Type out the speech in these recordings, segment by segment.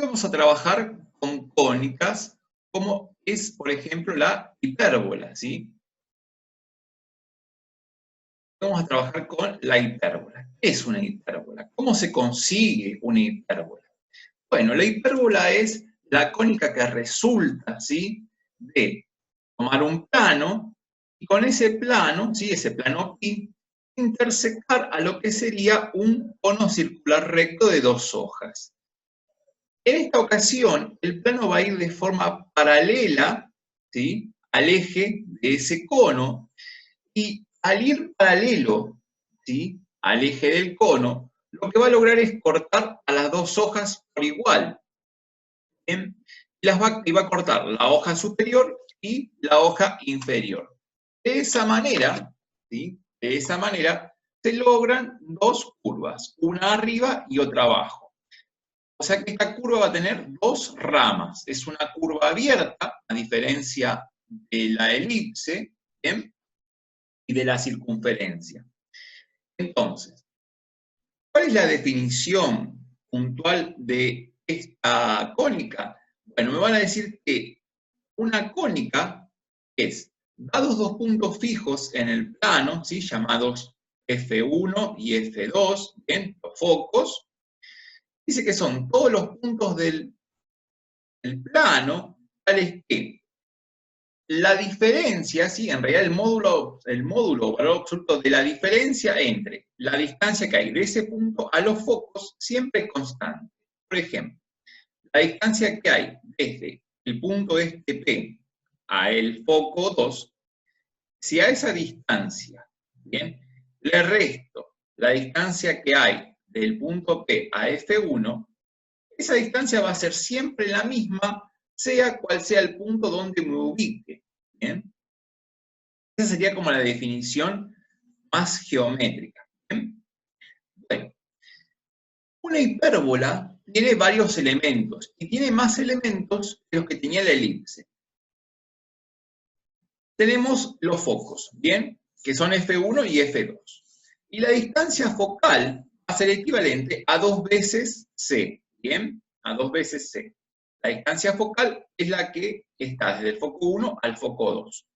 Vamos a trabajar con cónicas, como es, por ejemplo, la hipérbola, ¿sí? Vamos a trabajar con la hipérbola. ¿Qué es una hipérbola? ¿Cómo se consigue una hipérbola? Bueno, la hipérbola es la cónica que resulta, ¿sí?, de tomar un plano y con ese plano, ¿sí?, ese plano pi, intersectar a lo que sería un cono circular recto de dos hojas. En esta ocasión, el plano va a ir de forma paralela, ¿sí?, al eje de ese cono, y al ir paralelo, ¿sí?, al eje del cono, lo que va a lograr es cortar a las dos hojas por igual. ¿Bien? Y va a cortar la hoja superior y la hoja inferior. De esa manera, ¿sí?, de esa manera se logran dos curvas, una arriba y otra abajo. O sea que esta curva va a tener dos ramas. Es una curva abierta, a diferencia de la elipse, ¿bien?, y de la circunferencia. Entonces, ¿cuál es la definición puntual de esta cónica? Bueno, me van a decir que una cónica es, dados dos puntos fijos en el plano, ¿sí?, llamados F1 y F2, ¿bien?, los focos, dice que son todos los puntos del plano, tales que la diferencia, ¿sí?, en realidad el módulo o valor absoluto de la diferencia entre la distancia que hay de ese punto a los focos siempre es constante. Por ejemplo, la distancia que hay desde el punto este P a el foco 2, si a esa distancia, ¿bien?, le resto la distancia que hay del punto P a F1, esa distancia va a ser siempre la misma, sea cual sea el punto donde me ubique. ¿Bien? Esa sería como la definición más geométrica. ¿Bien? Bueno, una hipérbola tiene varios elementos, y tiene más elementos que los que tenía la elipse. Tenemos los focos, ¿bien?, que son F1 y F2. Y la distancia focal va a ser equivalente a 2 veces C, ¿bien?, a 2 veces C. La distancia focal es la que está desde el foco 1 al foco 2.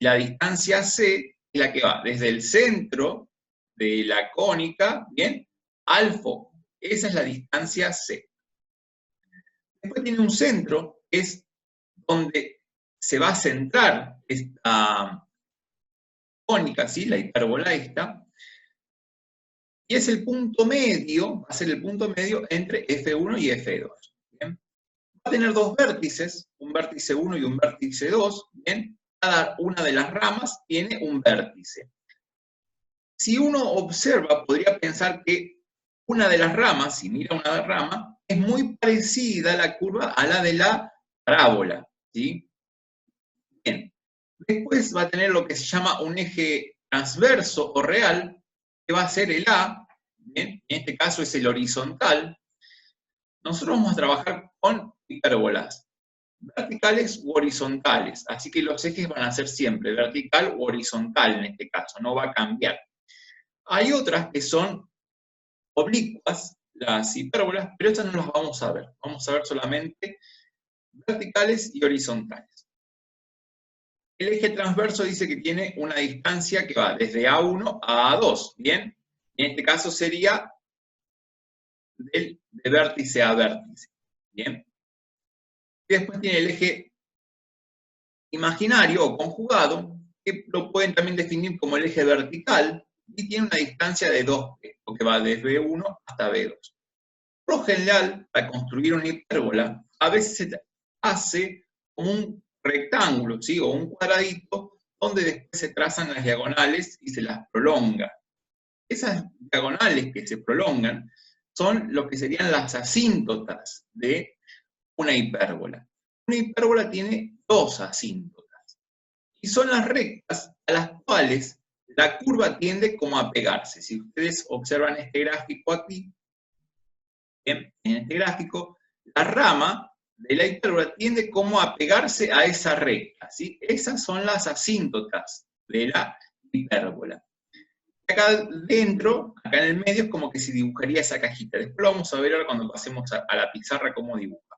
La distancia C es la que va desde el centro de la cónica, ¿bien?, al foco. Esa es la distancia C. Después tiene un centro, que es donde se va a centrar esta cónica, ¿sí?, la hipérbola esta, y es el punto medio, va a ser el punto medio entre F1 y F2. ¿Bien? Va a tener dos vértices, un vértice 1 y un vértice 2, ¿bien? Cada una de las ramas tiene un vértice. Si uno observa, podría pensar que una de las ramas, si mira una rama, es muy parecida a la curva a la de la parábola, ¿sí? Bien. Después va a tener lo que se llama un eje transverso o real, que va a ser el A, ¿bien?, en este caso es el horizontal. Nosotros vamos a trabajar con hipérbolas verticales u horizontales, así que los ejes van a ser siempre vertical u horizontal en este caso, no va a cambiar. Hay otras que son oblicuas, las hipérbolas, pero estas no las vamos a ver. Vamos a ver solamente verticales y horizontales. El eje transverso dice que tiene una distancia que va desde A1 a A2, ¿bien? En este caso sería de vértice a vértice, ¿bien? Y después tiene el eje imaginario o conjugado, que lo pueden también definir como el eje vertical, y tiene una distancia de 2p, porque va desde B1 hasta B2. Por lo general, para construir una hipérbola, a veces se hace como un rectángulo, ¿sí?, o un cuadradito, donde después se trazan las diagonales y se las prolonga. Esas diagonales que se prolongan son lo que serían las asíntotas de una hipérbola. Una hipérbola tiene dos asíntotas, y son las rectas a las cuales la curva tiende como a pegarse. Si ustedes observan este gráfico aquí, bien, en este gráfico, la rama de la hipérbola tiende como a pegarse a esa recta, ¿sí? Esas son las asíntotas de la hipérbola. Acá dentro, acá en el medio, es como que se dibujaría esa cajita. Después lo vamos a ver ahora cuando pasemos a la pizarra cómo dibuja.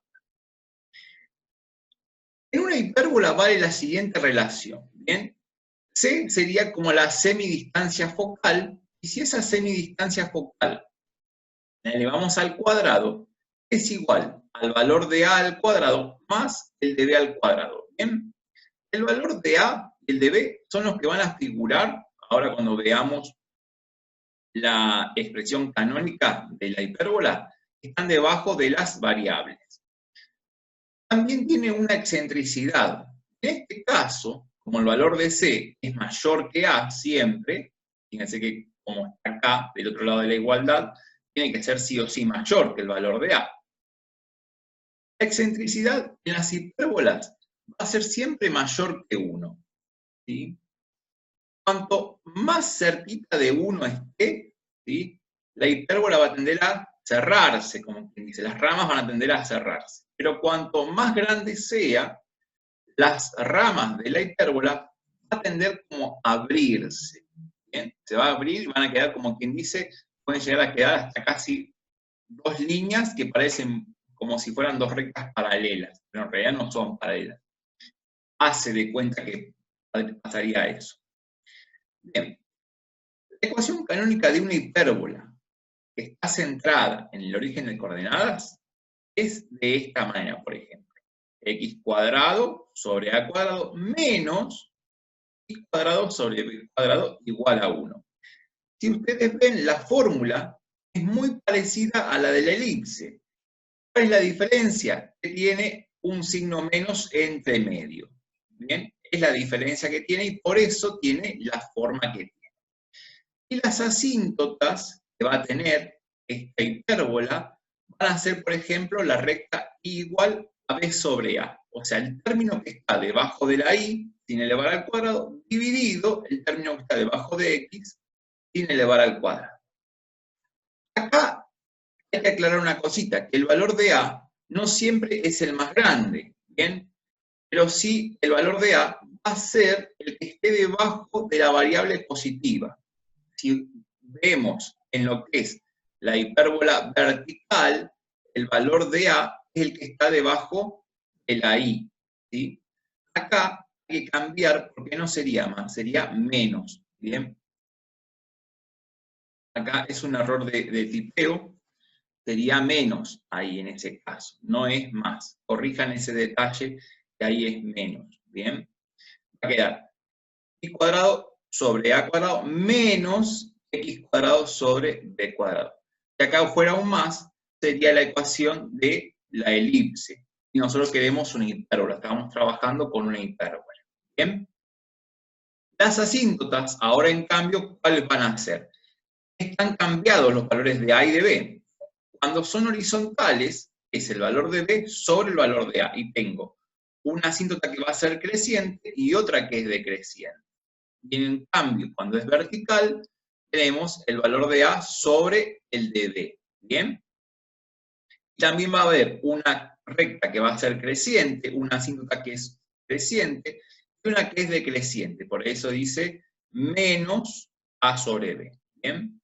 En una hipérbola vale la siguiente relación, ¿bien? C sería como la semidistancia focal, y si esa semidistancia focal la elevamos al cuadrado, es igual al valor de A al cuadrado más el de B al cuadrado, ¿bien? El valor de A y el de B son los que van a figurar ahora cuando veamos la expresión canónica de la hipérbola, están debajo de las variables. También tiene una excentricidad. En este caso, como el valor de C es mayor que A siempre, fíjense que como está acá, del otro lado de la igualdad, tiene que ser sí o sí mayor que el valor de A. La excentricidad en las hipérbolas va a ser siempre mayor que 1. ¿Sí? Cuanto más cerquita de 1 esté, ¿sí? La hipérbola va a tender a cerrarse, como quien dice, las ramas van a tender a cerrarse. Pero cuanto más grande sea, las ramas de la hipérbola van a tender como a abrirse. ¿Bien? Se va a abrir y van a quedar, como quien dice, pueden llegar a quedar hasta casi dos líneas que parecen como si fueran dos rectas paralelas, pero en realidad no son paralelas. Hace de cuenta que pasaría eso. Bien. La ecuación canónica de una hipérbola que está centrada en el origen de coordenadas es de esta manera, por ejemplo. X cuadrado sobre A cuadrado menos X cuadrado sobre B cuadrado igual a 1. Si ustedes ven, la fórmula es muy parecida a la de la elipse. ¿Cuál es la diferencia? Que tiene un signo menos entre medio. ¿Bien? Es la diferencia que tiene y por eso tiene la forma que tiene. Y las asíntotas que va a tener esta hipérbola van a ser, por ejemplo, la recta igual a b sobre a. O sea, el término que está debajo de la y, sin elevar al cuadrado, dividido el término que está debajo de x, sin elevar al cuadrado. Acá hay que aclarar una cosita, que el valor de a no siempre es el más grande, ¿bien? Pero sí el valor de a va a ser el que esté debajo de la variable positiva. Si vemos en lo que es la hipérbola vertical, el valor de A es el que está debajo de la I. ¿Sí? Acá hay que cambiar porque no sería más, sería menos. ¿Bien? Acá es un error de tipeo, sería menos ahí en ese caso, no es más. Corrijan ese detalle que ahí es menos. ¿Bien? Va a quedar I cuadrado sobre A cuadrado menos X cuadrado sobre B cuadrado. Si acá fuera un más, sería la ecuación de la elipse. Y nosotros queremos una hipérbola, estamos trabajando con una hipérbola. ¿Bien? Las asíntotas, ahora en cambio, ¿cuáles van a ser? Están cambiados los valores de A y de B. Cuando son horizontales, es el valor de B sobre el valor de A. Y tengo una asíntota que va a ser creciente y otra que es decreciente. Y en cambio, cuando es vertical, tenemos el valor de A sobre el de B. ¿Bien? También va a haber una recta que va a ser creciente, una asíntota que es creciente y una que es decreciente. Por eso dice menos A sobre B. ¿Bien?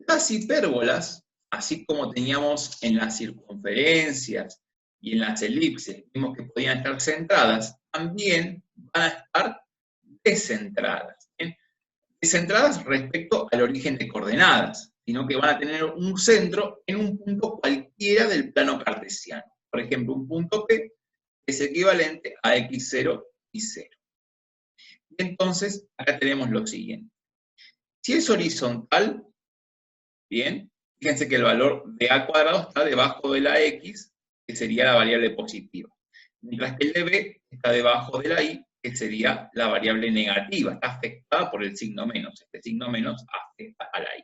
Las hipérbolas, así como teníamos en las circunferencias y en las elipses, vimos que podían estar centradas, también van a estar descentradas. ¿Bien? Descentradas respecto al origen de coordenadas, sino que van a tener un centro en un punto cualquiera del plano cartesiano. Por ejemplo, un punto P es equivalente a x0 y 0. Y entonces, acá tenemos lo siguiente. Si es horizontal, bien, fíjense que el valor de a cuadrado está debajo de la x, que sería la variable positiva. Mientras que el de b está debajo de la y, que sería la variable negativa, está afectada por el signo menos. Este signo menos afecta a la y.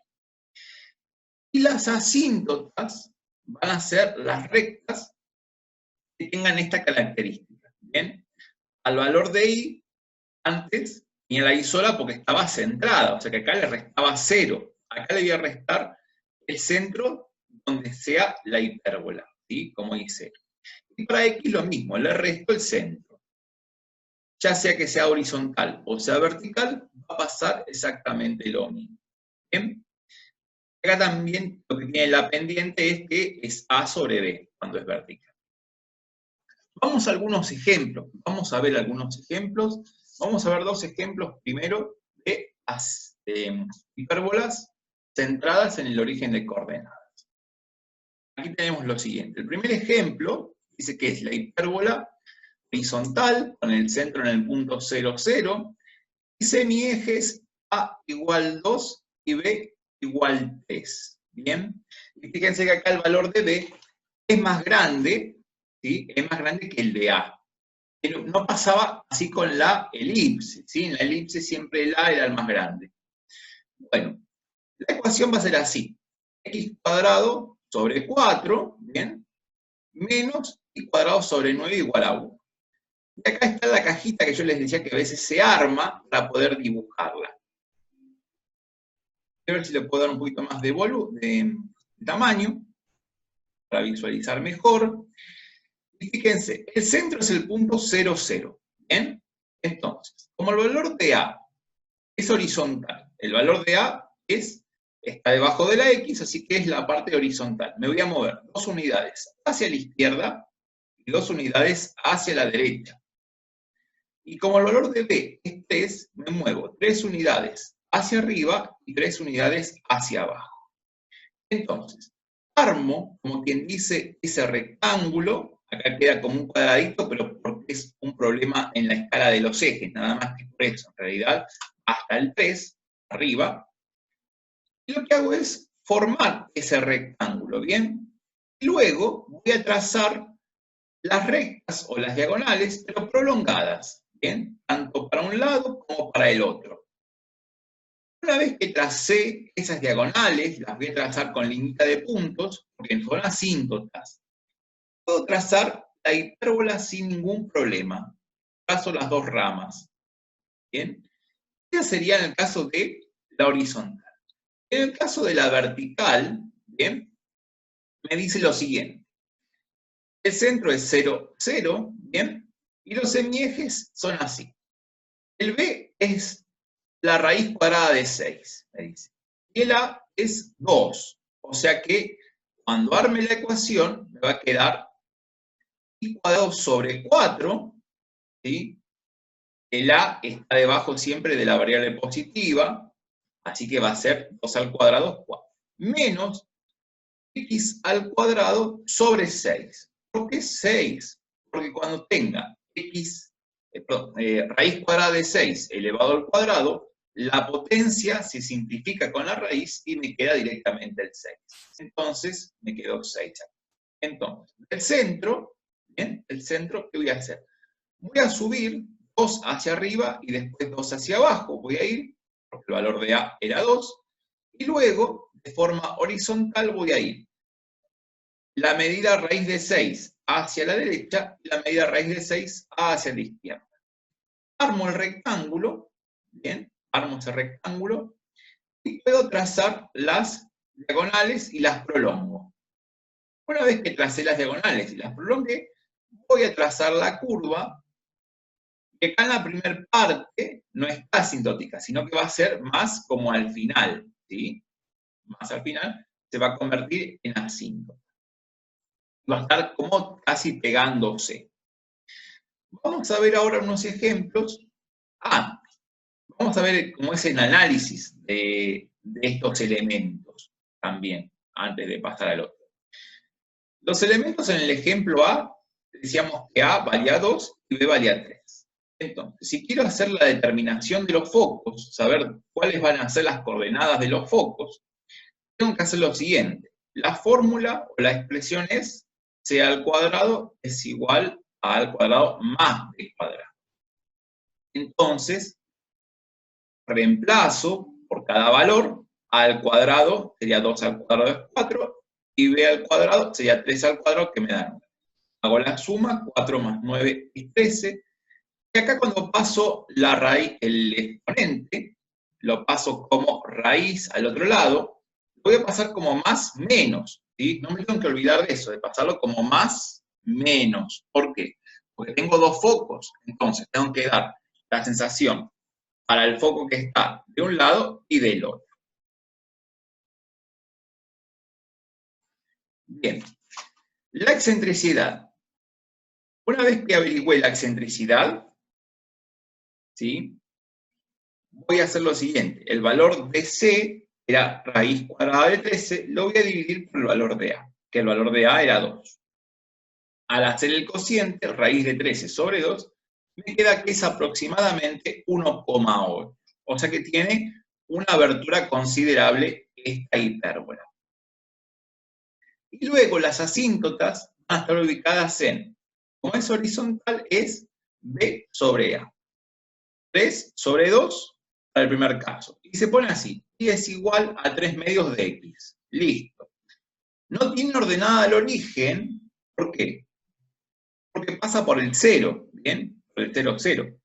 Y las asíntotas van a ser las rectas que tengan esta característica. ¿Bien? Al valor de y, antes tenía la y sola porque estaba centrada, o sea que acá le restaba 0. Acá le voy a restar el centro donde sea la hipérbola, ¿sí? Como y0. Y para x lo mismo, le resto el centro. Ya sea que sea horizontal o sea vertical, va a pasar exactamente lo mismo. ¿Bien? Acá también lo que tiene la pendiente es que es A sobre B cuando es vertical. Vamos a algunos ejemplos. Vamos a ver algunos ejemplos. Vamos a ver dos ejemplos primero de hipérbolas centradas en el origen de coordenadas. Aquí tenemos lo siguiente. El primer ejemplo dice que es la hipérbola horizontal con el centro en el punto 0, 0 y semiejes A igual 2 y B igual 3. Bien. Y fíjense que acá el valor de B es más grande, ¿sí? Es más grande que el de A. Pero no pasaba así con la elipse, ¿sí? En la elipse siempre el A era el más grande. Bueno, la ecuación va a ser así. X cuadrado sobre 4, ¿bien? Menos y cuadrado sobre 9 igual a 1. Y acá está la cajita que yo les decía que a veces se arma para poder dibujarla. Voy a ver si le puedo dar un poquito más de tamaño para visualizar mejor. Y fíjense, el centro es el punto 0, 0. ¿Bien? Entonces, como el valor de A es horizontal, el valor de A está debajo de la X, así que es la parte horizontal. Me voy a mover 2 unidades hacia la izquierda y 2 unidades hacia la derecha. Y como el valor de B es 3, me muevo 3 unidades hacia arriba y 3 unidades hacia abajo. Entonces, armo, como quien dice, ese rectángulo, acá queda como un cuadradito, pero porque es un problema en la escala de los ejes, nada más que por eso, en realidad, hasta el 3, arriba, y lo que hago es formar ese rectángulo, ¿bien? Y luego voy a trazar las rectas o las diagonales, pero prolongadas, ¿bien? Tanto para un lado como para el otro. Una vez que tracé esas diagonales, las voy a trazar con liñita de puntos, porque son asíntotas. Puedo trazar la hipérbola sin ningún problema. Trazo las dos ramas, ¿bien? Ese sería en el caso de la horizontal. En el caso de la vertical, ¿bien? Me dice lo siguiente. El centro es 0, 0, ¿bien? Y los semiejes son así. El B es la raíz cuadrada de 6, me dice. Y el A es 2. O sea que cuando arme la ecuación, me va a quedar y cuadrado sobre 4, ¿sí? El A está debajo siempre de la variable positiva, así que va a ser 2 al cuadrado, 4. Menos x al cuadrado sobre 6. ¿Por qué 6? Porque cuando tenga raíz cuadrada de 6 elevado al cuadrado, la potencia se simplifica con la raíz y me queda directamente el 6. Entonces, me quedó 6. Entonces, el centro, ¿bien? El centro, ¿qué voy a hacer? Voy a subir 2 hacia arriba y después 2 hacia abajo. Voy a ir, porque el valor de A era 2, y luego, de forma horizontal, voy a ir la medida raíz de 6 hacia la derecha y la medida raíz de 6 hacia la izquierda. Armo el rectángulo, ¿bien? Armo ese rectángulo y puedo trazar las diagonales y las prolongo. Una vez que tracé las diagonales y las prolongué, voy a trazar la curva, que acá en la primera parte no está asintótica, sino que va a ser más como al final, ¿sí? Más al final se va a convertir en asíntota. Va a estar como casi pegándose. Vamos a ver ahora unos ejemplos. Vamos a ver cómo es el análisis de estos elementos también, antes de pasar al otro. Los elementos en el ejemplo A, decíamos que A valía 2 y B valía 3. Entonces, si quiero hacer la determinación de los focos, saber cuáles van a ser las coordenadas de los focos, tengo que hacer lo siguiente. La fórmula o la expresión es C al cuadrado es igual a A al cuadrado más B cuadrado. Entonces, reemplazo por cada valor, A al cuadrado sería 2 al cuadrado es 4, y B al cuadrado sería 3 al cuadrado, que me da 9. Hago la suma, 4 más 9 es 13, y acá cuando paso la raíz, el exponente, lo paso como raíz al otro lado, lo voy a pasar como más menos, ¿sí? No me tengo que olvidar de eso, de pasarlo como más menos. ¿Por qué? Porque tengo dos focos, entonces tengo que dar la sensación para el foco que está de un lado y del otro. Bien, la excentricidad. Una vez que averigüé la excentricidad, ¿sí? Voy a hacer lo siguiente. El valor de C era raíz cuadrada de 13, lo voy a dividir por el valor de A, que el valor de A era 2. Al hacer el cociente, raíz de 13 sobre 2, me queda que es aproximadamente 1,8. O sea que tiene una abertura considerable esta hipérbola. Y luego las asíntotas van a estar ubicadas en, como es horizontal, es B sobre A. 3 sobre 2 para el primer caso. Y se pone así, y es igual a 3 medios de X. Listo. No tiene ordenada el origen, ¿por qué? Porque pasa por el 0, ¿bien? Por el 0, 0.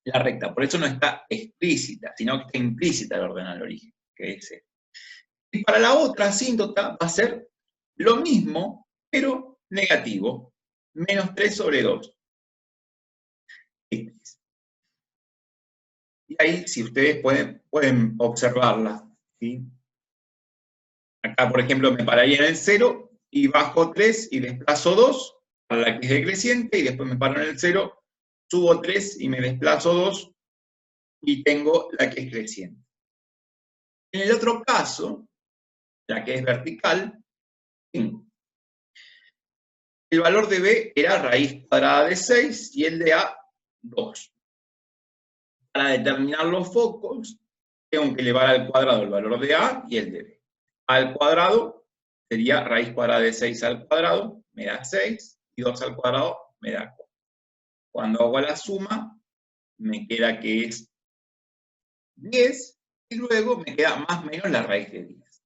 La recta, por eso no está explícita, sino que está implícita la ordenada del origen, que es 0. Y para la otra asíntota va a ser lo mismo, pero negativo, menos 3 sobre 2. Y ahí, si ustedes pueden observarla, ¿sí? Acá, por ejemplo, me pararía en el 0 y bajo 3 y desplazo 2 para la que es decreciente, y después me paro en el 0, subo 3 y me desplazo 2 y tengo la que es creciente. En el otro caso, la que es vertical, 5. El valor de B era raíz cuadrada de 6 y el de A, 2. Para determinar los focos, tengo que elevar al cuadrado el valor de A y el de B. Al cuadrado sería raíz cuadrada de 6 al cuadrado, me da 6, y 2 al cuadrado me da 4. Cuando hago la suma, me queda que es 10, y luego me queda más o menos la raíz de 10.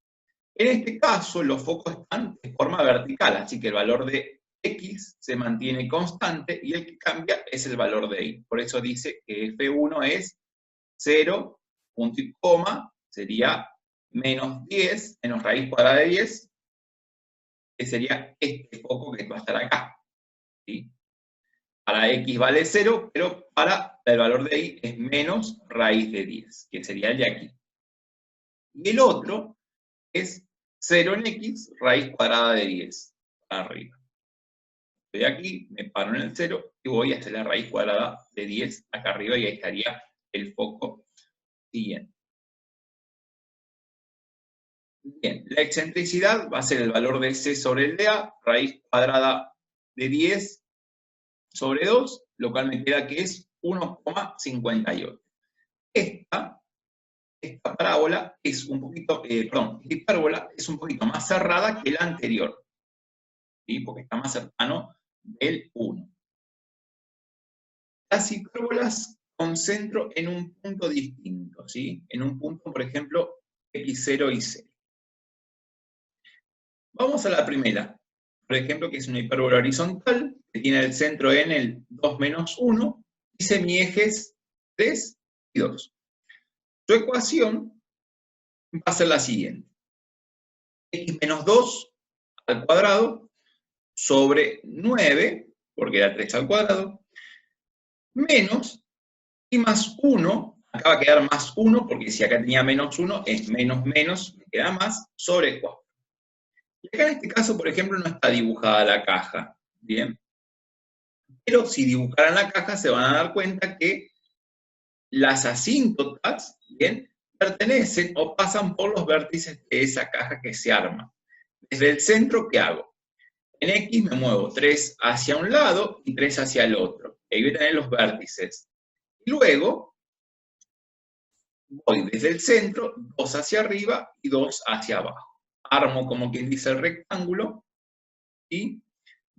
En este caso, los focos están de forma vertical, así que el valor de X se mantiene constante, y el que cambia es el valor de Y. Por eso dice que F1 es 0, punto y coma, sería menos 10, menos raíz cuadrada de 10, que sería este foco que va a estar acá, ¿sí? Para X vale 0, pero para el valor de Y es menos raíz de 10, que sería el de aquí. Y el otro es 0 en X, raíz cuadrada de 10, para arriba. Estoy aquí, me paro en el 0 y voy a hacer la raíz cuadrada de 10 acá arriba, y ahí estaría el foco siguiente. Bien, la excentricidad va a ser el valor de C sobre el de A, raíz cuadrada de 10 sobre 2, lo cual me queda que es 1,58. Esta parábola es un poquito, esta hipérbola es un poquito más cerrada que la anterior, ¿sí? Porque está más cercano del 1. Las hipérbolas con centro en un punto distinto, ¿sí? En un punto, por ejemplo, X0 y 0. Vamos a la primera, por ejemplo, que es una hipérbola horizontal, que tiene el centro en el 2 menos 1, y semiejes 3 y 2. Su ecuación va a ser la siguiente. X menos 2 al cuadrado sobre 9, porque da 3 al cuadrado, menos y más 1, acá va a quedar más 1, porque si acá tenía menos 1, es menos menos, me queda más, sobre 4. Y acá en este caso, por ejemplo, no está dibujada la caja, ¿bien? Pero si dibujaran la caja se van a dar cuenta que las asíntotas, ¿bien?, pertenecen o pasan por los vértices de esa caja que se arma. Desde el centro, ¿qué hago? En X me muevo 3 hacia un lado y 3 hacia el otro. Ahí voy a tener los vértices. Y luego voy desde el centro, 2 hacia arriba y 2 hacia abajo. Armo, como quien dice, el rectángulo, y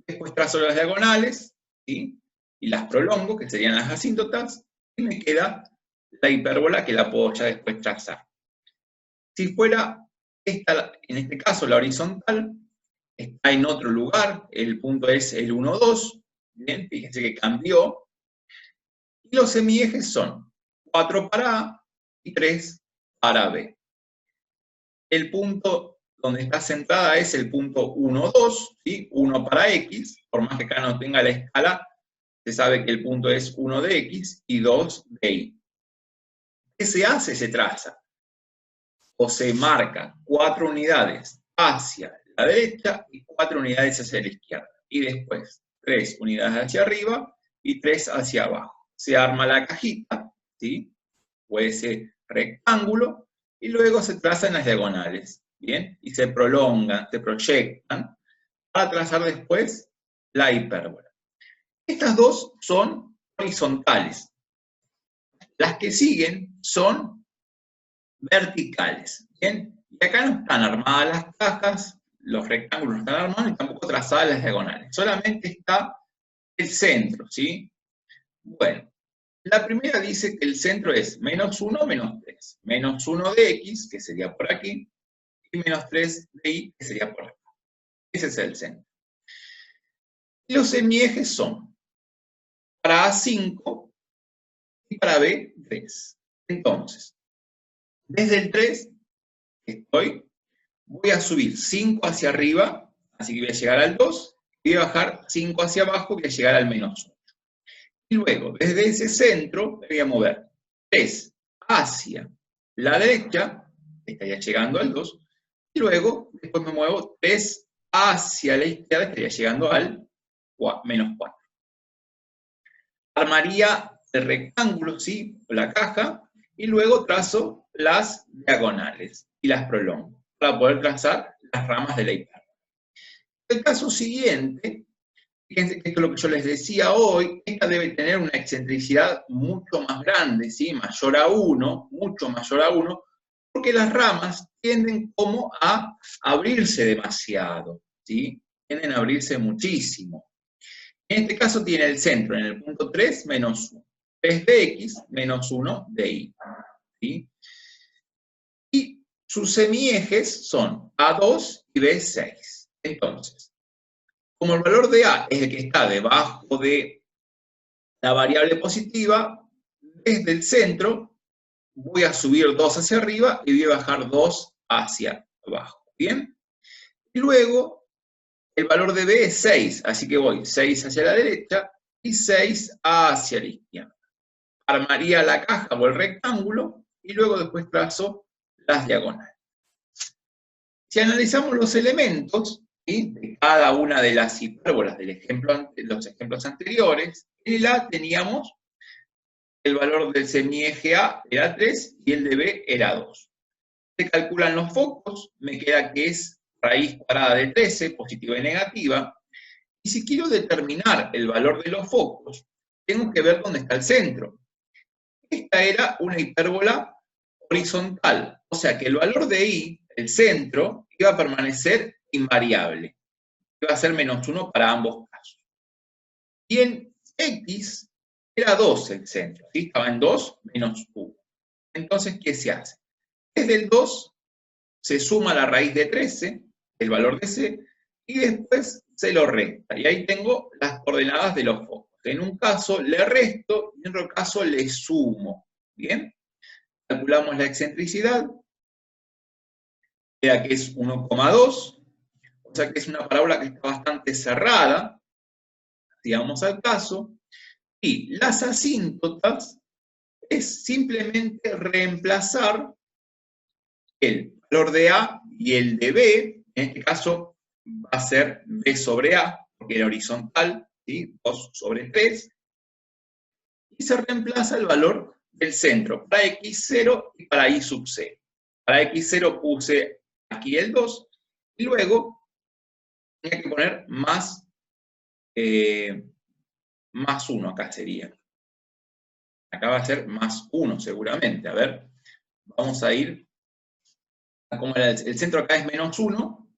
después trazo las diagonales, ¿sí?, y las prolongo, que serían las asíntotas, y me queda la hipérbola, que la puedo ya después trazar. Si fuera esta, en este caso, la horizontal, está en otro lugar, el punto es el 1, 2, bien, fíjense que cambió, y los semiejes son 4 para A y 3 para B. El punto donde está centrada es el punto 1, 2, ¿sí? 1 para X, por más que acá no tenga la escala, se sabe que el punto es 1 de X y 2 de Y. ¿Qué se hace? Se traza, o se marca 4 unidades hacia la derecha y 4 unidades hacia la izquierda. Y después 3 unidades hacia arriba y 3 hacia abajo. Se arma la cajita, ¿sí? O ese rectángulo, y luego se trazan las diagonales, ¿bien? Y se prolongan, se proyectan, para trazar después la hipérbola. Estas dos son horizontales. Las que siguen son verticales, ¿bien? Y acá no están armadas las cajas, los rectángulos no están armados, y tampoco trazadas las diagonales. Solamente está el centro, ¿sí? Bueno, la primera dice que el centro es menos 1, menos 3. Menos 1 de x, que sería por aquí, y menos 3 de y, que sería por acá. Ese es el centro. Y los semiejes son para A5 y para B3. Entonces, desde el 3 que voy a subir 5 hacia arriba, así que voy a llegar al 2, y voy a bajar 5 hacia abajo, voy a llegar al menos 1. Y luego, desde ese centro, me voy a mover 3 hacia la derecha, estaría llegando al 2, y luego, después me muevo 3 hacia la izquierda, estaría llegando al menos 4. Armaría el rectángulo, ¿sí? La caja, y luego trazo las diagonales y las prolongo para poder trazar las ramas de la hipérbola. El caso siguiente, fíjense que esto es lo que yo les decía hoy, esta debe tener una excentricidad mucho más grande, ¿sí? Mayor a 1, mucho mayor a 1, porque las ramas tienden como a abrirse demasiado, ¿sí? Tienden a abrirse muchísimo. En este caso tiene el centro en el punto 3, menos 1. 3 de x, menos 1 de y. ¿Sí? Y sus semiejes son A2 y B6. Entonces, como el valor de A es el que está debajo de la variable positiva, desde el centro voy a subir 2 hacia arriba y voy a bajar 2 hacia abajo. ¿Bien? Y luego el valor de B es 6, así que voy 6 hacia la derecha y 6 hacia la izquierda. Armaría la caja o el rectángulo y luego después trazo las diagonales. Si analizamos los elementos, ¿sí?, de cada una de las hipérbolas de los ejemplos anteriores, en el A teníamos el valor del semieje A era 3 y el de B era 2. Se calculan los focos, me queda que es raíz cuadrada de 13, positiva y negativa, y si quiero determinar el valor de los focos, tengo que ver dónde está el centro. Esta era una hipérbola horizontal, o sea que el valor de y, el centro, iba a permanecer invariable. Iba a ser menos 1 para ambos casos. Y en x era 2 el centro, ¿sí? Estaba en 2 menos 1. Entonces, ¿qué se hace? Desde el 2 se suma la raíz de 13, el valor de c, y después se lo resta. Y ahí tengo las coordenadas de los focos. En un caso le resto y en otro caso le sumo. ¿Bien? Calculamos la excentricidad. Queda que es 1,2. O sea que es una parábola que está bastante cerrada. Si vamos al caso. Y las asíntotas es simplemente reemplazar el valor de A y el de B. En este caso va a ser B sobre A, porque era horizontal, ¿sí? 2 sobre 3. Y se reemplaza el valor del centro para x0 y para y sub 0. Para x0 puse aquí el 2, y luego tenía que poner más 1 acá sería. Acá va a ser más 1 seguramente. A ver, vamos a ir. Como el centro acá es menos 1,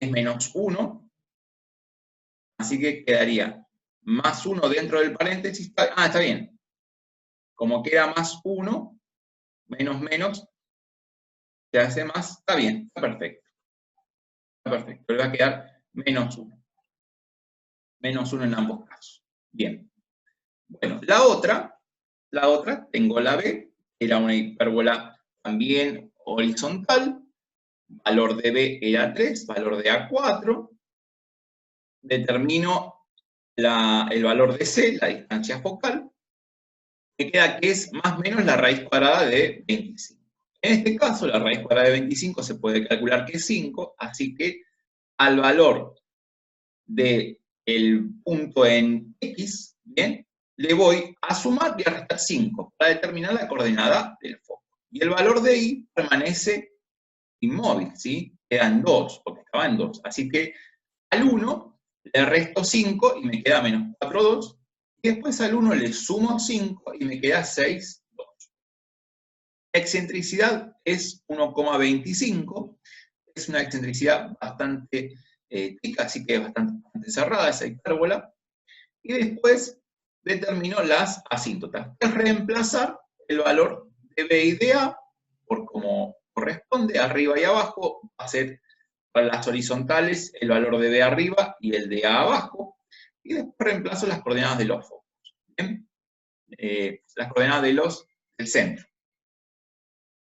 es menos 1, así que quedaría más 1 dentro del paréntesis. Ah, está bien. Como queda más 1, menos menos, se hace más, está bien, está perfecto. Está perfecto, le va a quedar menos 1. Menos 1 en ambos casos. Bien. Bueno, la otra, tengo la B, era una hipérbola también horizontal, valor de B era 3, valor de A 4, determino el valor de C, la distancia focal, me queda que es más o menos la raíz cuadrada de 25. En este caso, la raíz cuadrada de 25 se puede calcular que es 5, así que al valor del punto en X, ¿bien? Le voy a sumar y a restar 5 para determinar la coordenada del foco. Y el valor de Y permanece inmóvil, ¿sí? Quedan 2, porque estaba en 2. Así que al 1 le resto 5 y me queda menos 4, 2. Y después al 1 le sumo 5 y me queda 6, 2. La excentricidad es 1,25. Es una excentricidad bastante chica, así que es bastante cerrada esa hipérbola. Y después determino las asíntotas. Es reemplazar el valor de B y de A por como corresponde, arriba y abajo. Va a ser para las horizontales el valor de B arriba y el de A abajo. Y después reemplazo las coordenadas de los focos. ¿Bien? Las coordenadas del centro.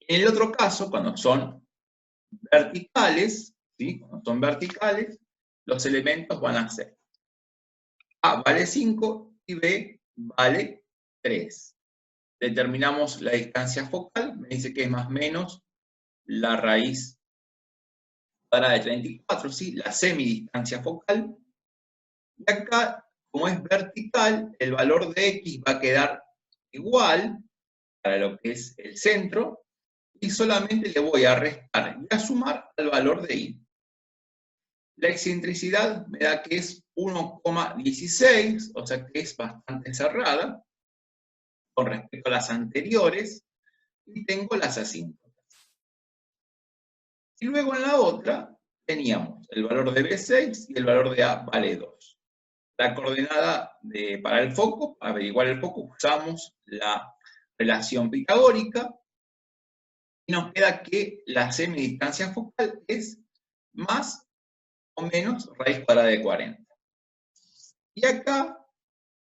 En el otro caso, cuando son verticales, ¿sí? Cuando son verticales, los elementos van a ser A vale 5 y B vale 3. Determinamos la distancia focal, me dice que es más o menos la raíz cuadrada de 34, ¿sí? La semidistancia focal. Y acá, como es vertical, el valor de X va a quedar igual para lo que es el centro, y solamente le voy a restar y a sumar al valor de Y. La excentricidad me da que es 1,16, o sea que es bastante cerrada con respecto a las anteriores, y tengo las asíntotas. Y luego en la otra teníamos el valor de B6 y el valor de A vale 2. La coordenada para el foco, para averiguar el foco, usamos la relación pitagórica, y nos queda que la semidistancia focal es más o menos raíz cuadrada de 40. Y acá,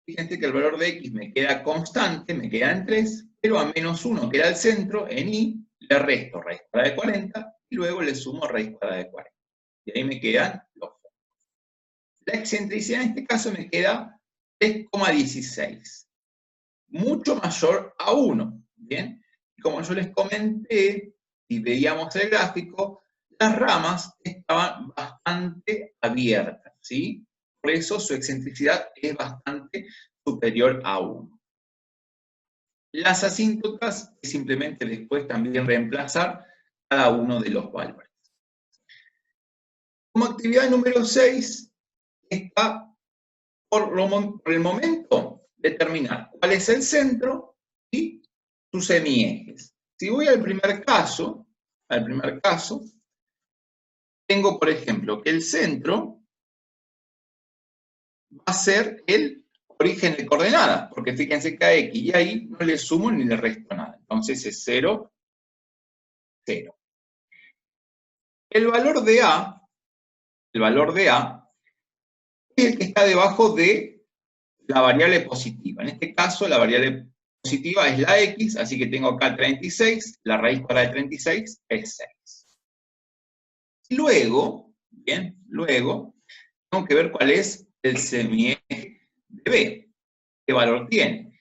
fíjense que el valor de X me queda constante, me queda en 3, pero a menos 1, que era el centro, en Y, le resto raíz cuadrada de 40, y luego le sumo raíz cuadrada de 40. Y ahí me quedan los focos. La excentricidad en este caso me queda 3,16. Mucho mayor a 1, ¿bien? Y como yo les comenté, y veíamos el gráfico, las ramas estaban bastante abiertas, ¿sí? Por eso su excentricidad es bastante superior a 1. Las asíntotas es simplemente después también reemplazar cada uno de los valores. Como actividad número 6 está, por el momento, determinar cuál es el centro y sus semiejes. Si voy al primer caso, tengo, por ejemplo, que el centro va a ser el origen de coordenadas, porque fíjense que a X y a Y no le sumo ni le resto nada. Entonces es 0, 0. El valor de A es el que está debajo de la variable positiva. En este caso, la variable positiva es la X, así que tengo acá 36, la raíz cuadrada de 36 es 6. Luego, bien, tengo que ver cuál es el semieje de B. ¿Qué valor tiene?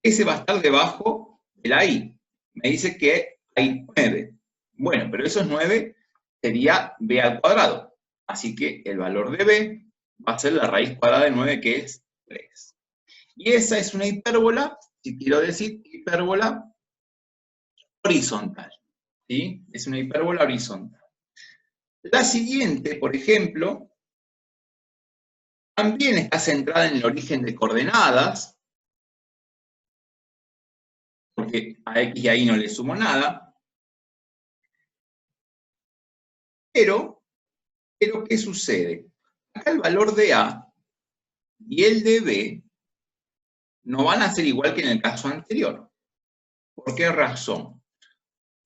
Ese va a estar debajo de la Y. Me dice que hay 9. Bueno, pero esos 9 sería B al cuadrado. Así que el valor de B va a ser la raíz cuadrada de 9, que es 3. Y esa es una hipérbola, si quiero decir hipérbola horizontal. ¿Sí? Es una hipérbola horizontal. La siguiente, por ejemplo, también está centrada en el origen de coordenadas, porque a X y a Y no le sumo nada. Pero, ¿qué sucede? Acá el valor de A y el de B no van a ser igual que en el caso anterior. ¿Por qué razón?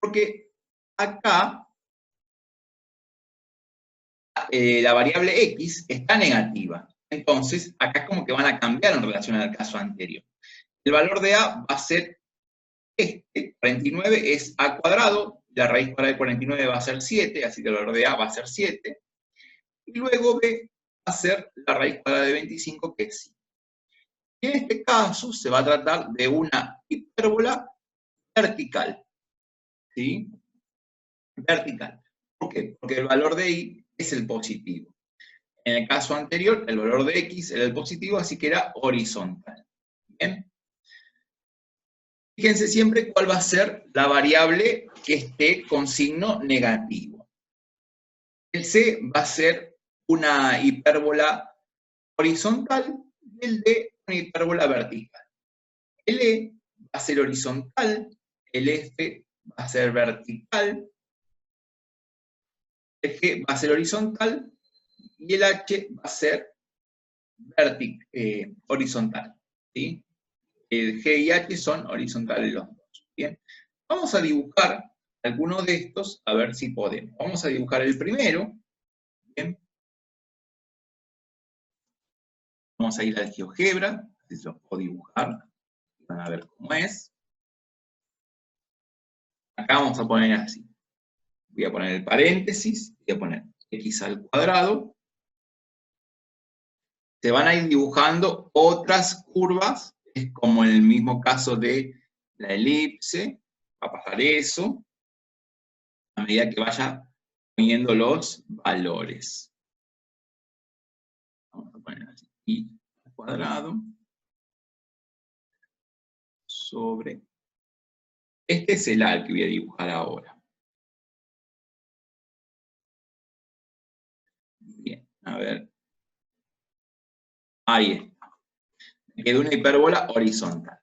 Porque acá la variable X está negativa. Entonces, acá es como que van a cambiar en relación al caso anterior. El valor de A va a ser este, 49 es A cuadrado, la raíz cuadrada de 49 va a ser 7, así que el valor de A va a ser 7. Y luego B va a ser la raíz cuadrada de 25, que es 5. Y en este caso se va a tratar de una hipérbola vertical. ¿Sí? Vertical. ¿Por qué? Porque el valor de Y es el positivo. En el caso anterior, el valor de x era el positivo, así que era horizontal. ¿Bien? Fíjense siempre cuál va a ser la variable que esté con signo negativo. El c va a ser una hipérbola horizontal y el d una hipérbola vertical. El e va a ser horizontal, el f va a ser vertical, el g va a ser horizontal y el h va a ser horizontal. ¿Sí? El G y H son horizontales los dos. Bien. Vamos a dibujar alguno de estos, a ver si podemos. Vamos a dibujar el primero. Bien. Vamos a ir al GeoGebra, así se los puedo dibujar. Van a ver cómo es. Acá vamos a poner así. Voy a poner el paréntesis, voy a poner x al cuadrado. Se van a ir dibujando otras curvas, es como en el mismo caso de la elipse, va a pasar eso, a medida que vaya poniendo los valores. Vamos a poner así, y al cuadrado sobre... Este es el al que voy a dibujar ahora. Bien, a ver. Ahí está. Me quedó una hipérbola horizontal.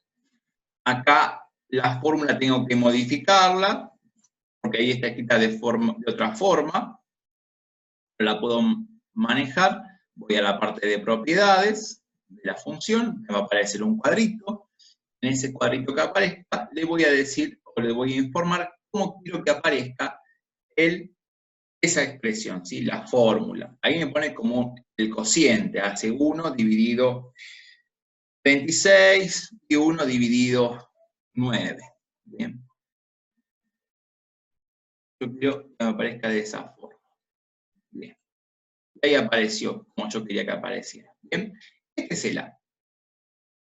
Acá la fórmula tengo que modificarla, porque ahí está escrita de otra forma. La puedo manejar. Voy a la parte de propiedades de la función. Me va a aparecer un cuadrito. En ese cuadrito que aparezca, le voy a decir, o le voy a informar cómo quiero que aparezca esa expresión, ¿sí? La fórmula. Ahí me pone como el cociente, hace 1 dividido 26 y 1 dividido 9. Bien. Yo quiero que me aparezca de esa forma. Bien. Y ahí apareció como yo quería que apareciera. Bien. Este es el A.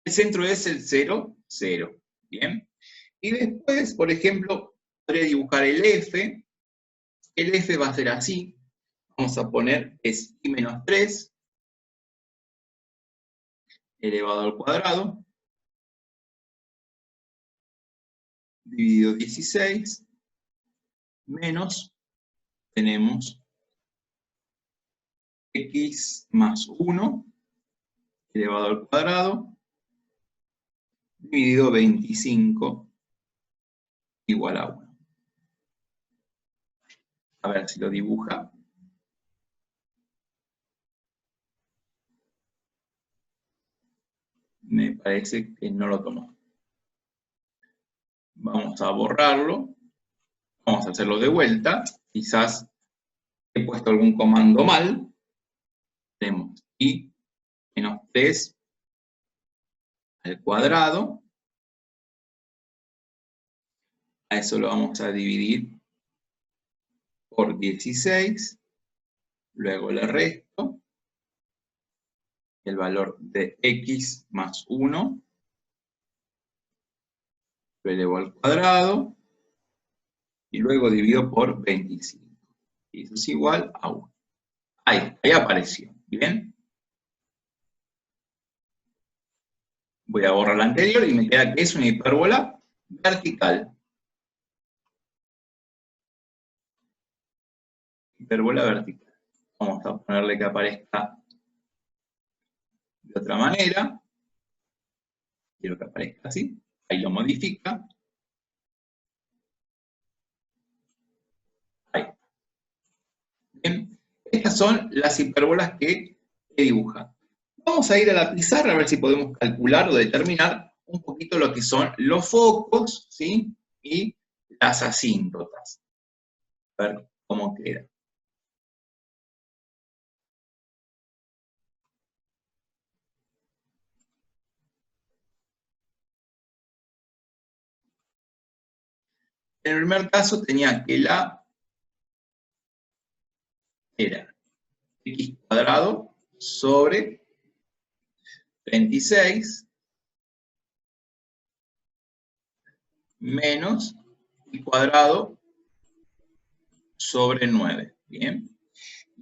El centro es el 0, 0. Bien. Y después, por ejemplo, podría dibujar el F. El F va a ser así. Vamos a poner es I menos 3 elevado al cuadrado, dividido 16, menos, tenemos x más 1 elevado al cuadrado, dividido 25 igual a 1. A ver si lo dibuja. Me parece que no lo tomó. Vamos a borrarlo. Vamos a hacerlo de vuelta. Quizás he puesto algún comando mal. Tenemos i menos 3 al cuadrado. A eso lo vamos a dividir por 16. Luego le resto el valor de x más 1. Lo elevo al cuadrado. Y luego divido por 25. Y eso es igual a 1. Ahí apareció. ¿Bien? Voy a borrar la anterior y me queda que es una hipérbola vertical. Hipérbola vertical. Vamos a ponerle que aparezca de otra manera. Quiero que aparezca así. Ahí lo modifica. Ahí. Bien. Estas son las hipérbolas que he dibujado. Vamos a ir a la pizarra a ver si podemos calcular o determinar un poquito lo que son los focos, ¿sí? Y las asíntotas. A ver cómo queda. En el primer caso tenía que la era x cuadrado sobre 36 menos y cuadrado sobre 9. Bien.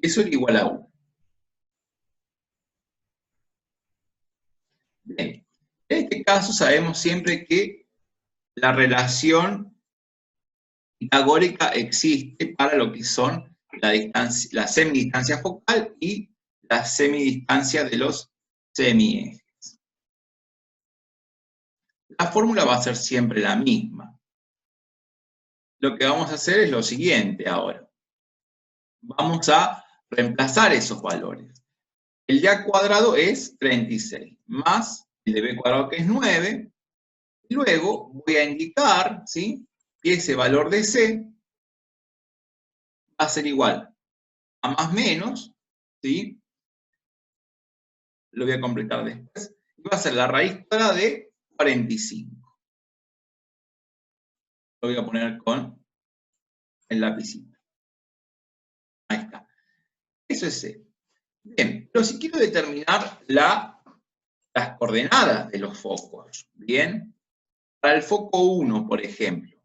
Eso era igual a 1. Bien. En este caso sabemos siempre que la relación pitagórica existe para lo que son la semidistancia focal y la semidistancia de los semiejes. La fórmula va a ser siempre la misma. Lo que vamos a hacer es lo siguiente ahora. Vamos a reemplazar esos valores. El de A cuadrado es 36, más el de B cuadrado que es 9. Y luego voy a indicar, ¿sí?, que ese valor de C va a ser igual a más menos, ¿sí? Lo voy a completar después. Y va a ser la raíz cuadrada de 45. Lo voy a poner con el lapicito. Ahí está. Eso es C. Bien, pero si quiero determinar las coordenadas de los focos, ¿bien? Para el foco 1, por ejemplo,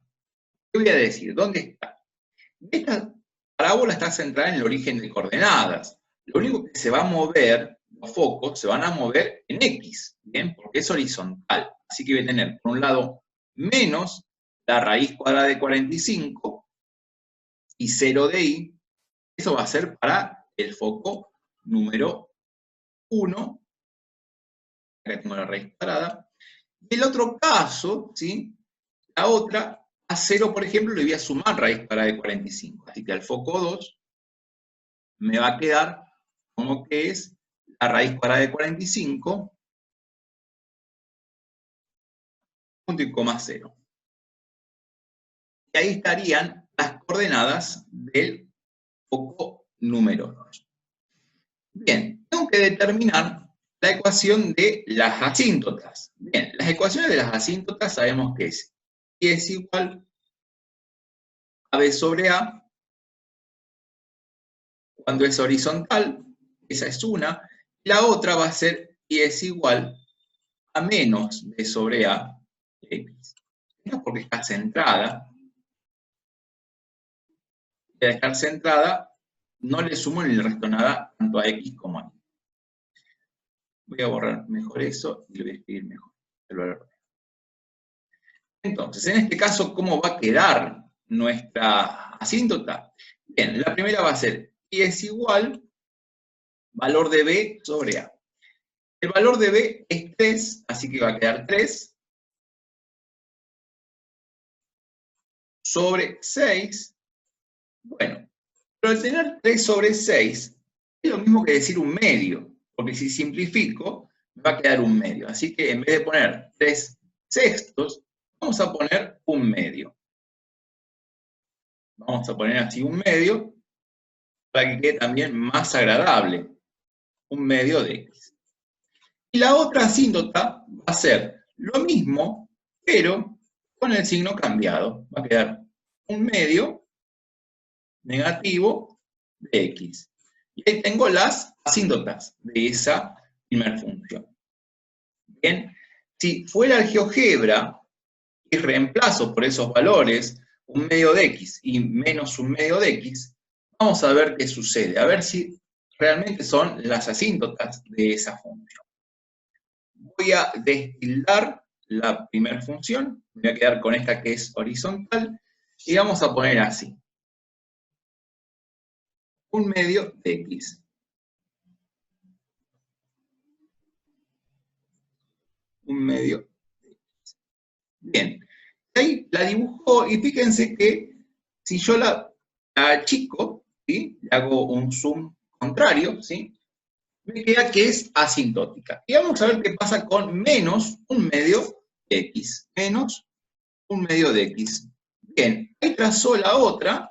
¿qué voy a decir? ¿Dónde está? Esta parábola está centrada en el origen de coordenadas. Lo único que se va a mover, los focos se van a mover en X, ¿bien? Porque es horizontal. Así que voy a tener, por un lado, menos la raíz cuadrada de 45 y 0 de I. Eso va a ser para el foco número 1. Acá tengo la raíz cuadrada. Y el otro caso, ¿sí?, la otra, a 0, por ejemplo, le voy a sumar raíz cuadrada de 45. Así que al foco 2 me va a quedar como que es la raíz cuadrada de 45, punto y coma 0. Y ahí estarían las coordenadas del foco número 2. Bien, tengo que determinar la ecuación de las asíntotas. Bien, las ecuaciones de las asíntotas sabemos que es I es igual a B sobre A cuando es horizontal, esa es una. La otra va a ser I es igual a menos B sobre A X. Esta porque está centrada. Y al estar centrada, no le sumo ni le resto nada tanto a X como a Y. Voy a borrar mejor eso y lo voy a escribir mejor. Entonces, en este caso, ¿cómo va a quedar nuestra asíntota? Bien, la primera va a ser I es igual valor de B sobre A. El valor de B es 3, así que va a quedar 3 sobre 6. Bueno, pero al tener 3 sobre 6 es lo mismo que decir un medio, porque si simplifico, me va a quedar un medio. Así que en vez de poner 3 sextos, vamos a poner un medio. Vamos a poner así un medio para que quede también más agradable. Un medio de X. Y la otra asíntota va a ser lo mismo, pero con el signo cambiado. Va a quedar un medio negativo de X. Y ahí tengo las asíntotas de esa primera función. Bien, si fuera el GeoGebra y reemplazo por esos valores un medio de X y menos un medio de X, vamos a ver qué sucede, a ver si realmente son las asíntotas de esa función. Voy a destildar la primera función, voy a quedar con esta que es horizontal, y vamos a poner así. Un medio de X. Un medio de X. Bien. Ahí la dibujó y fíjense que si yo la achico, ¿sí?, le hago un zoom contrario, ¿sí?, me queda que es asintótica. Y vamos a ver qué pasa con menos un medio de X. Menos un medio de X. Bien, ahí trazó la otra,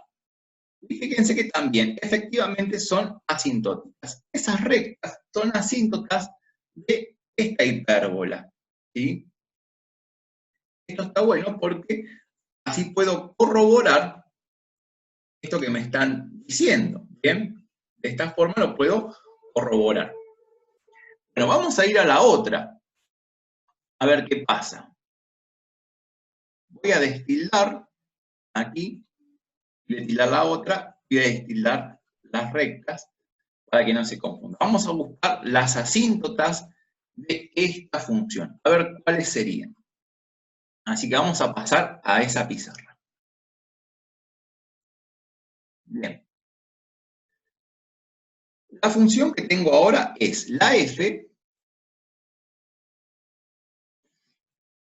y fíjense que también efectivamente son asintóticas. Esas rectas son asíntotas de esta hipérbola, ¿sí? Esto está bueno porque así puedo corroborar esto que me están diciendo, ¿bien? De esta forma lo puedo corroborar. Bueno, vamos a ir a la otra, a ver qué pasa. Voy a destildar aquí, voy a destildar la otra, voy a destildar las rectas, para que no se confunda. Vamos a buscar las asíntotas de esta función, a ver cuáles serían. Así que vamos a pasar a esa pizarra. Bien. La función que tengo ahora es la f,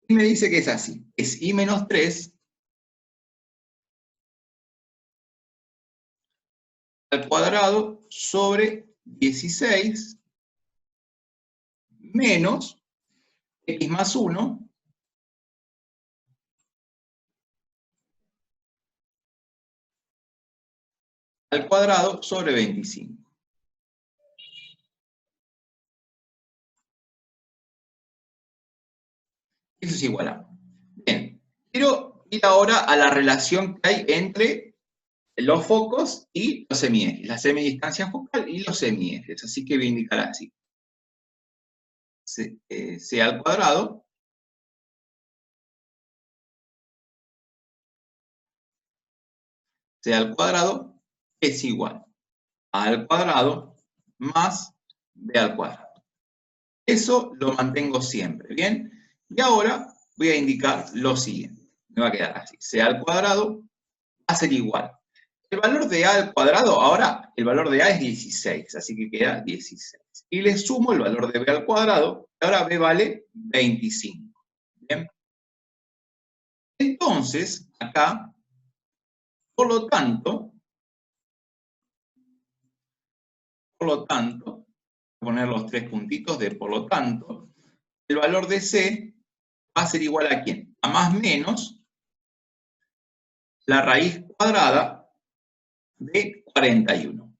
y me dice que es así, es i menos 3 al cuadrado sobre 16 menos x más 1 al cuadrado sobre 25. Eso es igual a. Bien, quiero ir ahora a la relación que hay entre los focos y los semiejes, la semidistancia focal y los semiejes. Así que voy a indicar así. C al cuadrado es igual a al cuadrado más b al cuadrado. Eso lo mantengo siempre, ¿bien? Y ahora voy a indicar lo siguiente. Me va a quedar así. C al cuadrado va a ser igual. El valor de a al cuadrado, ahora el valor de a es 16, así que queda 16. Y le sumo el valor de b al cuadrado, y ahora b vale 25. ¿Bien? Entonces, acá, por lo tanto, voy a poner los tres puntitos de por lo tanto, el valor de c va a ser igual a ¿quién? A más menos la raíz cuadrada de 41.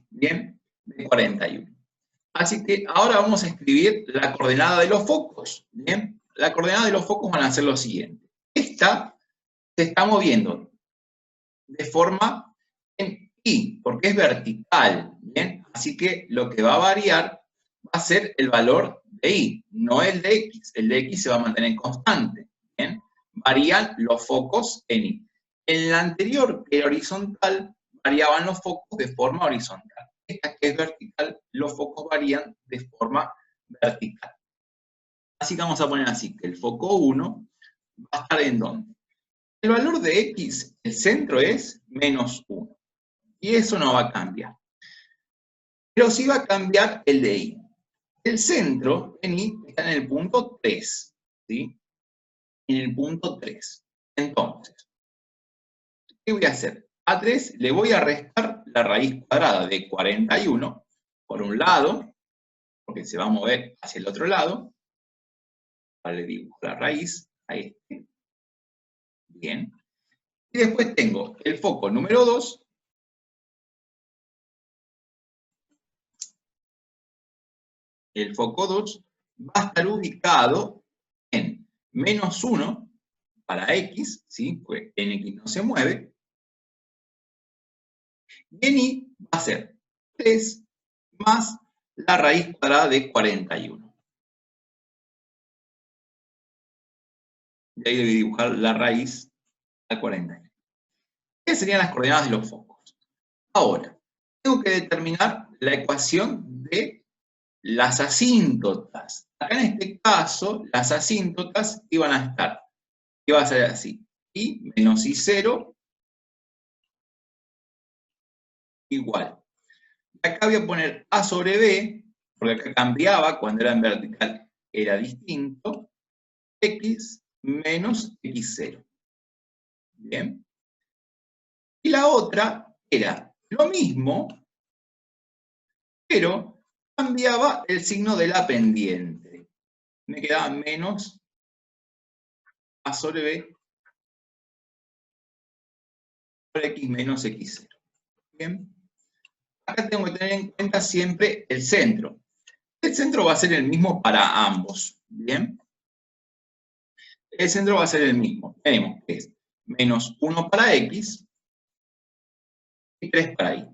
Bien, de 41. Así que ahora vamos a escribir la coordenada de los focos. Bien, la coordenada de los focos van a ser lo siguiente. Esta se está moviendo de forma en y, porque es vertical. Bien, así que lo que va a variar va a ser el valor de y, no el de x. El de x se va a mantener constante. Bien, varían los focos en y. En la anterior, que era horizontal, variaban los focos de forma horizontal. Esta que es vertical, los focos varían de forma vertical. Así que vamos a poner así, que el foco 1 va a estar ¿en dónde? El valor de x, el centro es menos 1. Y eso no va a cambiar. Pero sí va a cambiar el de y. El centro en y está en el punto 3. ¿Sí? En el punto 3. Entonces, ¿qué voy a hacer? A 3 le voy a restar la raíz cuadrada de 41 por un lado, porque se va a mover hacia el otro lado. Ahora le dibujo la raíz a este. Bien. Y después tengo el foco número 2. El foco 2 va a estar ubicado en menos 1 para x, ¿sí? Pues en x no se mueve. Y en y va a ser 3 más la raíz cuadrada de 41. Y ahí le voy a dibujar la raíz a 41. ¿Qué serían las coordenadas de los focos? Ahora, tengo que determinar la ecuación de las asíntotas. Acá en este caso, las asíntotas iban a estar, iba a ser así, y menos i0 igual. Acá voy a poner a sobre b, porque acá cambiaba, cuando era en vertical era distinto, x menos x0. Bien. Y la otra era lo mismo, pero cambiaba el signo de la pendiente. Me quedaba menos a sobre b por x menos x0. Bien. Acá tengo que tener en cuenta siempre el centro. El centro va a ser el mismo para ambos. Bien. El centro va a ser el mismo. Tenemos que es menos 1 para x y 3 para y.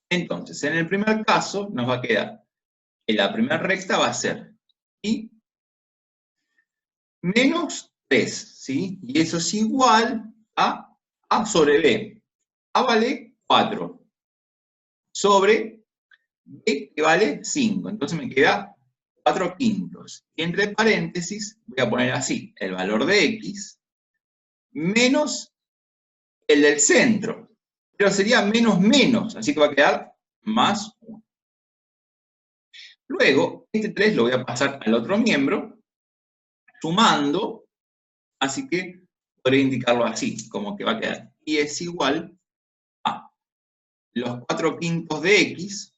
Entonces, en el primer caso nos va a quedar que la primera recta va a ser y menos 3, ¿sí? Y eso es igual a sobre b. A vale 4 sobre b, que vale 5. Entonces me queda 4 quintos. Y entre paréntesis voy a poner así, el valor de x menos el del centro. Pero sería menos menos, así que va a quedar más 1. Luego, este 3 lo voy a pasar al otro miembro, sumando, así que podría indicarlo así, como que va a quedar y es igual a los 4 quintos de x.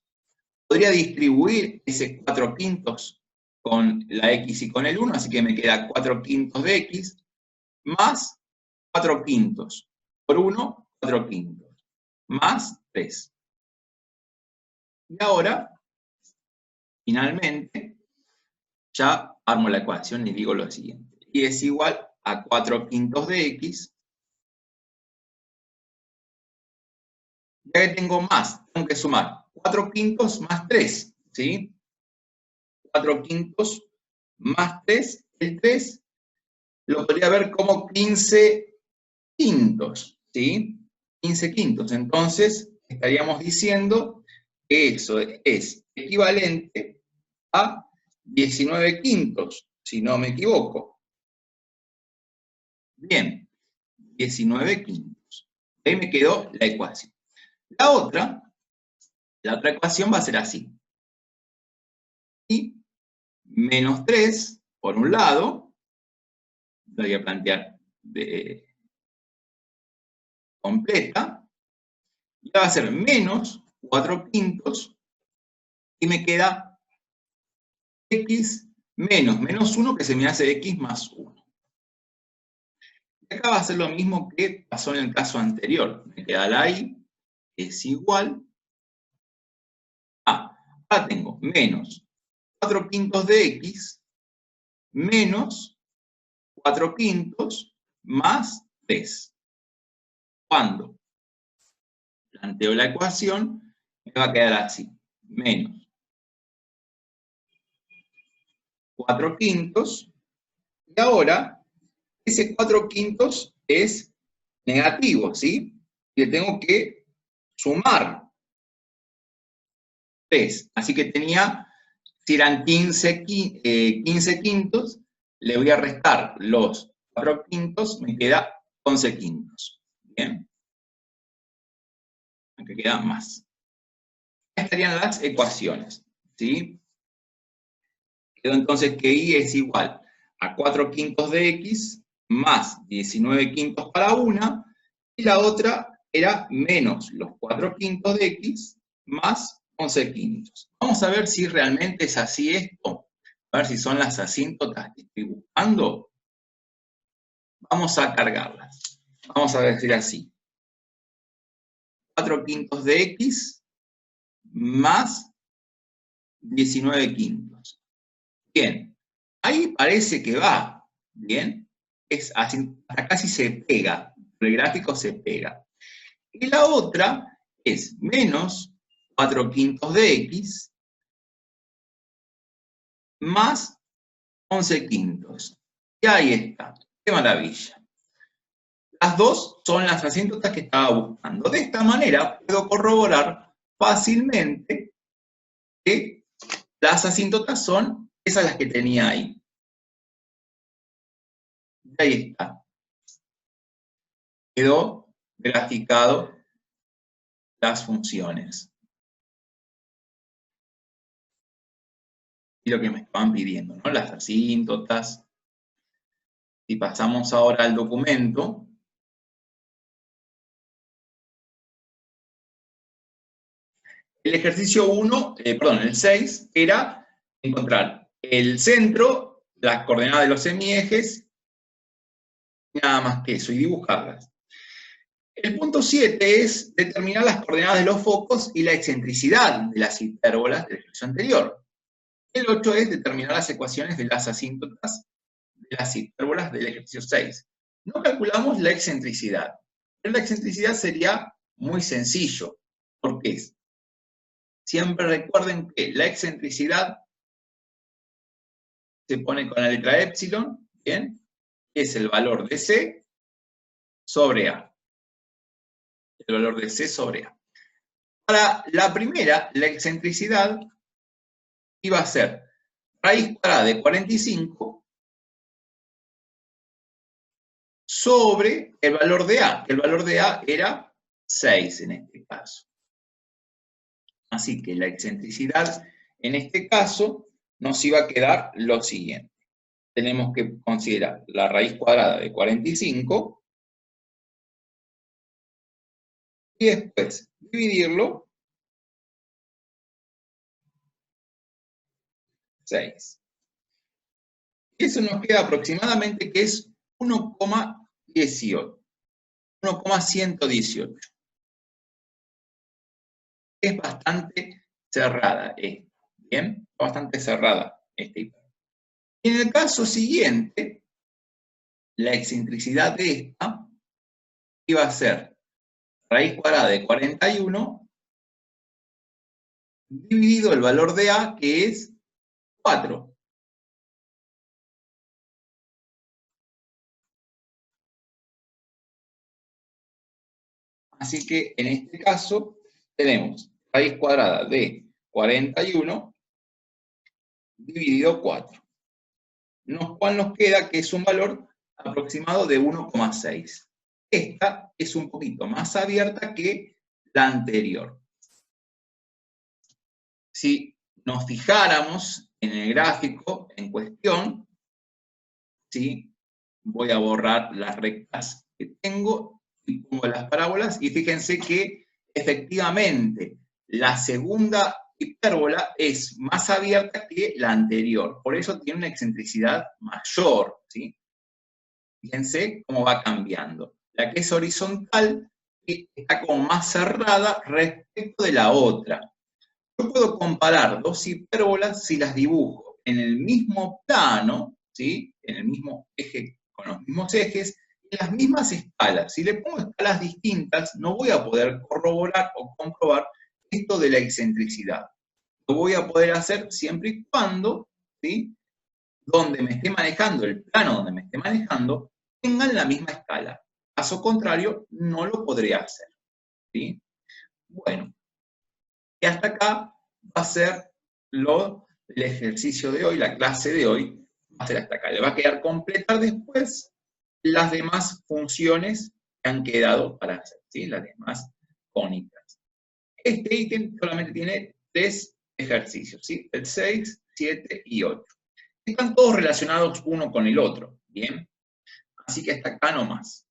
Podría distribuir ese 4 quintos con la x y con el 1, así que me queda 4 quintos de x más 4 quintos por 1, 4 quintos, más 3. Y ahora, finalmente, ya armo la ecuación y digo lo siguiente. Y es igual a 4 quintos de x. Ya que tengo más, tengo que sumar 4 quintos más 3, ¿sí? 4 quintos más 3, el 3 lo podría ver como 15 quintos, ¿sí? 15 quintos. Entonces, estaríamos diciendo que eso es equivalente a 19 quintos, si no me equivoco. Bien, 19 quintos. Ahí me quedó la ecuación. La otra ecuación va a ser así. Y menos 3, por un lado, lo voy a plantear de completa, y va a ser menos 4 quintos, y me queda x menos menos 1, que se me hace x más 1. Y acá va a ser lo mismo que pasó en el caso anterior. Me queda la y, es igual a, ahora tengo menos 4 quintos de x menos 4 quintos más 3. Cuando planteo la ecuación, me va a quedar así, menos 4 quintos, y ahora ese 4 quintos es negativo, ¿sí? Y le tengo que sumar 3. Así que tenía, si eran 15 quintos, le voy a restar los 4 quintos, me queda 11 quintos. Bien. Aunque queda más. Estarían las ecuaciones, ¿sí? Quedó entonces que y es igual a 4 quintos de x más 19 quintos para una, y la otra era menos los 4 quintos de x más 11 quintos. Vamos a ver si realmente es así esto. A ver si son las asíntotas que estoy buscando. Vamos a cargarlas. Vamos a decir así. 4 quintos de x más 19 quintos. Bien, ahí parece que va, ¿bien? Es así, hasta casi se pega, el gráfico se pega. Y la otra es menos 4 quintos de x más 11 quintos. Y ahí está, qué maravilla. Las dos son las asíntotas que estaba buscando. De esta manera puedo corroborar fácilmente que las asíntotas son esas las que tenía ahí. Y ahí está. Quedó graficado las funciones. Y lo que me estaban pidiendo, ¿no? Las asíntotas. Si pasamos ahora al documento, el ejercicio 1, el 6, era encontrar el centro, las coordenadas de los semiejes, nada más que eso, y dibujarlas. El punto 7 es determinar las coordenadas de los focos y la excentricidad de las hipérbolas del ejercicio anterior. El 8 es determinar las ecuaciones de las asíntotas de las hipérbolas del ejercicio 6. No calculamos la excentricidad, pero la excentricidad sería muy sencillo. ¿Por qué? Siempre recuerden que la excentricidad se pone con la letra epsilon, ¿bien? Es el valor de C sobre A. El valor de C sobre A. Para la primera, la excentricidad iba a ser raíz cuadrada de 45 sobre el valor de A, que el valor de A era 6 en este caso. Así que la excentricidad en este caso nos iba a quedar lo siguiente. Tenemos que considerar la raíz cuadrada de 45 y después dividirlo 6. Y eso nos queda aproximadamente que es 1,18. 1,118. Es bastante cerrada esta, ¿bien? Bastante cerrada esta hipérbola. Y en el caso siguiente, la excentricidad de esta iba a ser raíz cuadrada de 41 dividido el valor de A, que es 4. Así que en este caso tenemos raíz cuadrada de 41 dividido 4. ¿Cuál nos queda? Que es un valor aproximado de 1,6. Esta es un poquito más abierta que la anterior. Si nos fijáramos en el gráfico en cuestión, ¿sí? Voy a borrar las rectas que tengo y pongo las parábolas, y fíjense que efectivamente la segunda hipérbola es más abierta que la anterior, por eso tiene una excentricidad mayor, ¿sí? Fíjense cómo va cambiando. La que es horizontal está como más cerrada respecto de la otra. Yo puedo comparar dos hipérbolas si las dibujo en el mismo plano, ¿sí? En el mismo eje, con los mismos ejes, y las mismas escalas. Si le pongo escalas distintas, no voy a poder corroborar o comprobar esto de la excentricidad. Lo voy a poder hacer siempre y cuando, ¿sí? Donde me esté manejando, el plano donde me esté manejando, tengan la misma escala. Caso contrario, no lo podré hacer, ¿sí? Bueno, y hasta acá va a ser el ejercicio de hoy, la clase de hoy, va a ser hasta acá. Le va a quedar completar después las demás funciones que han quedado para hacer, ¿sí? Las demás cónicas. Este ítem solamente tiene 3 ejercicios, ¿sí? El 6, 7 y 8. Están todos relacionados uno con el otro, ¿bien? Así que hasta acá nomás.